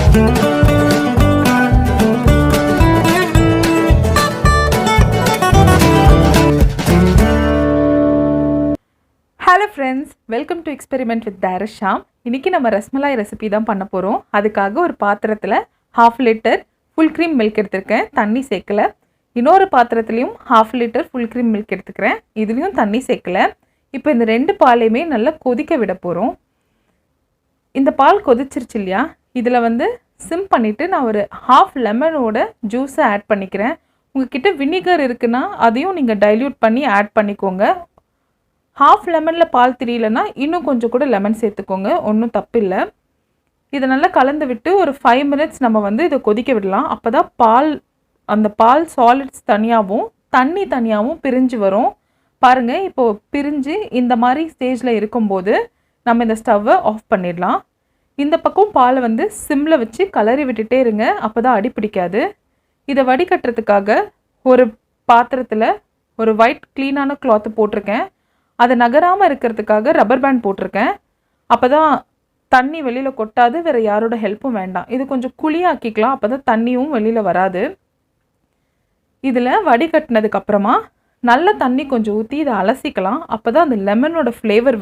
Hello friends, welcome to experiment with டைரஷா. இன்றைக்கி நம்ம ரஸ்மலாய் ரெசிபி தான் பண்ண போகிறோம். அதுக்காக ஒரு பாத்திரத்தில் 1/2 லிட்டர் ஃபுல் க்ரீம் மில்க் எடுத்துருக்கேன், தண்ணி சேர்க்கலை. இன்னொரு பாத்திரத்துலேயும் 1/2 லிட்டர் ஃபுல் க்ரீம் மில்க் எடுத்துக்கிறேன், இதுலேயும் தண்ணி சேர்க்கலை. இப்போ இந்த 2 பாலையுமே நல்லா கொதிக்க விட போகிறோம். இந்த பால் கொதிச்சிருச்சு இல்லையா, இதில் சிம் பண்ணிவிட்டு நான் ஒரு 1/2 லெமனோட ஜூஸை ஆட் பண்ணிக்கிறேன். உங்கள்கிட்ட வினிகர் இருக்குன்னா அதையும் நீங்கள் டைல்யூட் பண்ணி ஆட் பண்ணிக்கோங்க. 1/2 லெமனில் பால் தெரியலன்னா இன்னும் கொஞ்சம் கூட லெமன் சேர்த்துக்கோங்க, ஒன்றும் தப்பு இல்லை. இதை நல்லா கலந்து விட்டு ஒரு 5 மினிட்ஸ் நம்ம இதை கொதிக்க விடலாம். அப்போ தான் அந்த பால் சாலிட்ஸ் தனியாகவும் தண்ணி தனியாகவும் பிரிஞ்சு வரும். பாருங்கள், இப்போது பிரிஞ்சு இந்த மாதிரி ஸ்டேஜில் இருக்கும்போது நம்ம இந்த ஸ்டவ்வை ஆஃப் பண்ணிடலாம். இந்த பக்கம் பாலை சிம்மில் வச்சு கலரி விட்டுட்டே இருங்க, அப்போ தான் அடி பிடிக்காது. இதை வடிகட்டுறதுக்காக ஒரு பாத்திரத்தில் ஒரு ஒயிட் க்ளீனான கிளாத்து போட்டிருக்கேன். அதை நகராமல் இருக்கிறதுக்காக ரப்பர் பேண்ட் போட்டிருக்கேன். அப்போ தான் தண்ணி வெளியில் கொட்டாது, வேறு யாரோட ஹெல்ப்பும் வேண்டாம். இது கொஞ்சம் குழியாக்கிக்கலாம், அப்போ தான் தண்ணியும் வெளியில் வராது. இதில் வடிகட்டினதுக்கப்புறமா நல்ல தண்ணி கொஞ்சம் ஊற்றி இதை அலசிக்கலாம். அப்போ தான் அந்த லெமனோட ஃப்ளேவர்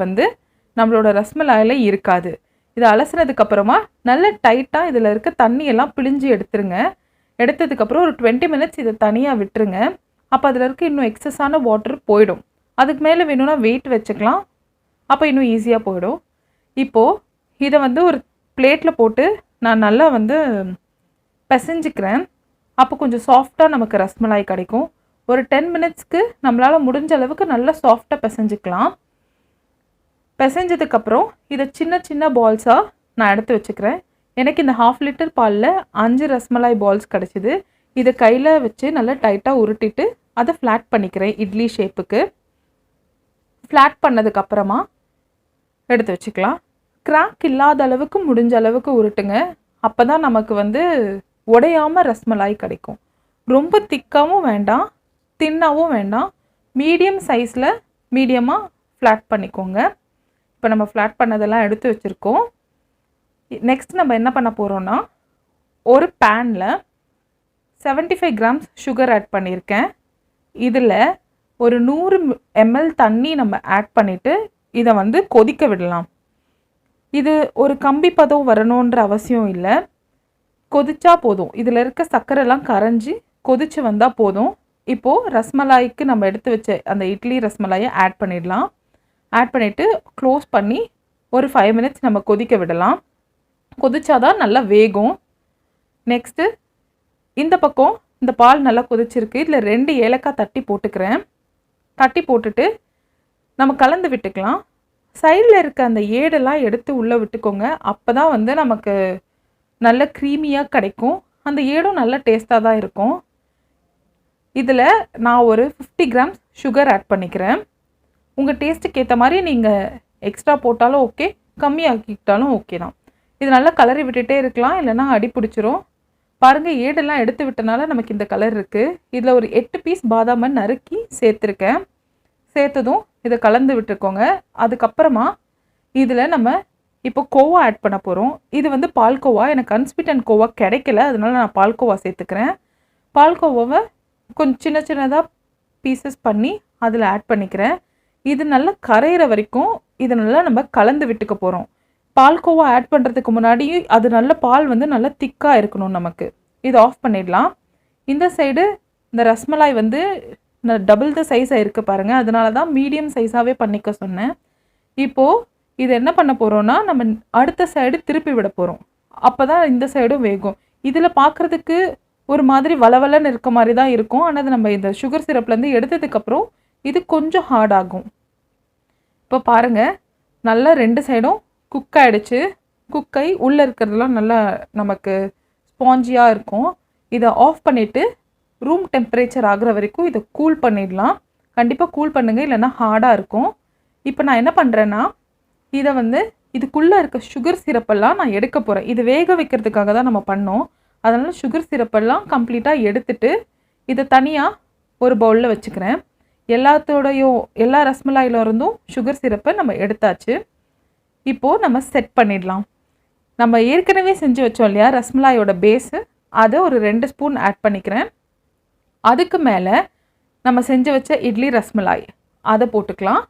நம்மளோட ரஸ்மலாயில் இருக்காது. இதை அலசினதுக்கப்புறமா நல்ல டைட்டாக இதில் இருக்க தண்ணியெல்லாம் பிழிஞ்சு எடுத்துருங்க. எடுத்ததுக்கப்புறம் ஒரு 20 மினிட்ஸ் இதை தனியாக விட்டுருங்க. அப்போ அதில் இருக்க இன்னும் எக்ஸஸான வாட்டர் போயிடும். அதுக்கு மேலே வேணும்னா வெயிட் வச்சுக்கலாம், அப்போ இன்னும் ஈஸியாக போயிடும். இப்போது இதை ஒரு பிளேட்டில் போட்டு நான் நல்லா பிசைஞ்சிக்கிறேன். அப்போ கொஞ்சம் சாஃப்டாக நமக்கு ரஸ்மலாய் கிடைக்கும். ஒரு 10 மினிட்ஸ்க்கு நம்மளால் முடிஞ்ச அளவுக்கு நல்லா சாஃப்டாக பிசைஞ்சிக்கலாம். பிசைஞ்சதுக்கப்புறம் இதை சின்ன சின்ன பால்ஸாக நான் எடுத்து வச்சுக்கிறேன். எனக்கு இந்த 1/2 லிட்டர் பாலில் 5 ரஸ்மலாய் பால்ஸ் கிடச்சிது. இதை கையில் வச்சு நல்லா டைட்டாக உருட்டிட்டு அதை ஃப்ளாட் பண்ணிக்கிறேன் இட்லி ஷேப்புக்கு. ஃப்ளாட் பண்ணதுக்கப்புறமா எடுத்து வச்சுக்கலாம். கிராக் இல்லாத அளவுக்கு முடிஞ்ச அளவுக்கு உருட்டுங்க, அப்போ தான் நமக்கு உடையாமல் ரஸ்மலாய் கிடைக்கும். ரொம்ப திக்காகவும் வேண்டாம், தின்னாகவும் வேண்டாம், மீடியம் சைஸில் மீடியமாக ஃப்ளாட் பண்ணிக்கோங்க. இப்போ நம்ம ஃப்ளாட் பண்ணதெல்லாம் எடுத்து வச்சுருக்கோம். நெக்ஸ்ட் நம்ம என்ன பண்ண போகிறோன்னா, ஒரு பேனில் 75 கிராம்ஸ் சுகர் ஆட் பண்ணியிருக்கேன். இதில் ஒரு 100 ml தண்ணி நம்ம ஆட் பண்ணிவிட்டு இதை கொதிக்க விடலாம். இது ஒரு கம்பி பதம் வரணுன்ற அவசியம் இல்லை, கொதிச்சா போதும். இதில் இருக்க சர்க்கரைலாம் கரைஞ்சி கொதிச்சு வந்தால் போதும். இப்போது ரஸ்மலாய்க்கு நம்ம எடுத்து வச்ச அந்த இட்லி ரஸ்மலாயை ஆட் பண்ணிடலாம். ஆட் பண்ணிவிட்டு க்ளோஸ் பண்ணி ஒரு 5 மினிட்ஸ் நம்ம கொதிக்க விடலாம். கொதிச்சாதான் நல்லா வேகும். நெக்ஸ்ட்டு இந்த பக்கம் இந்த பால் நல்லா கொதிச்சிருக்கு. இதில் 2 ஏலக்காய் தட்டி போட்டுக்கிறேன். தட்டி போட்டுட்டு நம்ம கலந்து விட்டுக்கலாம். சைடில் இருக்க அந்த ஏடெல்லாம் எடுத்து உள்ளே விட்டுக்கோங்க, அப்போ தான் நமக்கு நல்ல க்ரீமியாக கிடைக்கும். அந்த ஏடும் நல்ல டேஸ்ட்டாக தான் இருக்கும். இதில் நான் ஒரு 50 கிராம்ஸ் சுகர் ஆட் பண்ணிக்கிறேன். உங்கள் டேஸ்ட்டுக்கு ஏற்ற மாதிரி நீங்கள் எக்ஸ்ட்ரா போட்டாலும் ஓகே, கம்மியாக்கிட்டாலும் ஓகே தான். இது நல்லா கலரி விட்டுட்டே இருக்கலாம், இல்லைனா அடி பிடிச்சிரும். பாருங்கள், ஏடெல்லாம் எடுத்து விட்டனால நமக்கு இந்த கலர் இருக்குது. இதில் ஒரு 8 பீஸ் பாதாமை நறுக்கி சேர்த்துருக்கேன். சேர்த்ததும் இதை கலந்து விட்டுருக்கோங்க. அதுக்கப்புறமா இதில் நம்ம இப்போ கோவா ஆட் பண்ண போகிறோம். இது பால்கோவா, எனக்கு அன்ஸ்வீட்டன் கோவா கிடைக்கல, அதனால நான் பால்கோவா சேர்த்துக்கிறேன். பால்கோவாவை கொஞ்சம் சின்ன சின்னதாக பீசஸ் பண்ணி அதில் ஆட் பண்ணிக்கிறேன். இது நல்லா கரையிற வரைக்கும் இதை நல்லா நம்ம கலந்து விட்டுக்க போகிறோம். பால்கோவா ஆட் பண்ணுறதுக்கு முன்னாடி அது நல்ல பால் நல்லா திக்காக இருக்கணும் நமக்கு. இதை ஆஃப் பண்ணிடலாம். இந்த சைடு இந்த ரஸ்மலாய் டபுள் த சைஸாக இருக்குது பாருங்கள், அதனால தான் மீடியம் சைஸாகவே பண்ணிக்க சொன்னேன். இப்போது இது என்ன பண்ண போகிறோன்னா, நம்ம அடுத்த சைடு திருப்பி விட போகிறோம். அப்போ தான் இந்த சைடும் வேகும். இதில் பார்க்குறதுக்கு ஒரு மாதிரி வளவலன்னு இருக்க மாதிரி தான் இருக்கும், ஆனால் அது நம்ம இந்த சுகர் சிரப்லேருந்து எடுத்ததுக்கப்புறம் இது கொஞ்சம் ஹார்ட் ஆகும். இப்போ பாருங்கள், நல்லா 2 சைடும் குக் ஆகிடுச்சு. குக்கை உள்ளே இருக்கிறதுலாம் நல்லா நமக்கு ஸ்பாஞ்சியாக இருக்கும். இதை ஆஃப் பண்ணிவிட்டு ரூம் டெம்பரேச்சர் ஆகிற வரைக்கும் இதை கூல் பண்ணிடலாம். கண்டிப்பாக கூல் பண்ணுங்கள், இல்லைன்னா ஹார்டாக இருக்கும். இப்போ நான் என்ன பண்ணுறேன்னா, இதை இதுக்குள்ளே இருக்க சுகர் சிரப்பெல்லாம் நான் எடுக்க போகிறேன். இது வேக வைக்கிறதுக்காக தான் நம்ம பண்ணோம். அதனால் சுகர் சிரப்பெல்லாம் கம்ப்ளீட்டாக எடுத்துட்டு இதை தனியாக ஒரு பவுலில் வச்சுக்கிறேன். எல்லா ரஸ்மலாயில இருந்தும் சுகர் சிரப்பை நம்ம எடுத்தாச்சு. இப்போது நம்ம செட் பண்ணிடலாம். நம்ம ஏற்கனவே செஞ்சு வச்சோம் இல்லையா ரஸ்மலாயோட பேஸு, அதை ஒரு 2 ஸ்பூன் ஆட் பண்ணிக்கிறேன். அதுக்கு மேலே நம்ம செஞ்சு வச்ச இட்லி ரஸ்மலாய் அதை போட்டுக்கலாம்.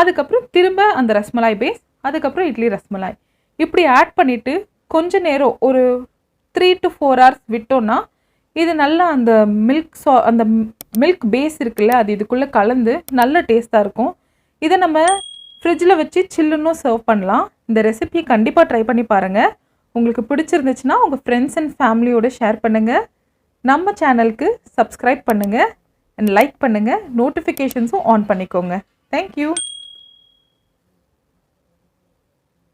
அதுக்கப்புறம் திரும்ப அந்த ரஸ்மலாய் பேஸ், அதுக்கப்புறம் இட்லி ரஸ்மலாய் இப்படி ஆட் பண்ணிவிட்டு கொஞ்ச நேரம் ஒரு 3 to 4 hours விட்டோன்னா இது நல்லா அந்த அந்த மில்க் பேஸ் இருக்குல்ல, அது இதுக்குள்ளே கலந்து நல்ல டேஸ்ட்டாக இருக்கும். இதை நம்ம ஃப்ரிட்ஜில் வச்சு சில்லுன்னும் சர்வ் பண்ணலாம். இந்த ரெசிபியை கண்டிப்பாக ட்ரை பண்ணி பாருங்கள். உங்களுக்கு பிடிச்சிருந்துச்சுன்னா உங்கள் ஃப்ரெண்ட்ஸ் அண்ட் ஃபேமிலியோடு ஷேர் பண்ணுங்கள். நம்ம சேனலுக்கு சப்ஸ்கிரைப் பண்ணுங்கள் அண்ட் லைக் பண்ணுங்கள். நோட்டிஃபிகேஷன்ஸும் ஆன் பண்ணிக்கோங்க. தேங்க்யூ.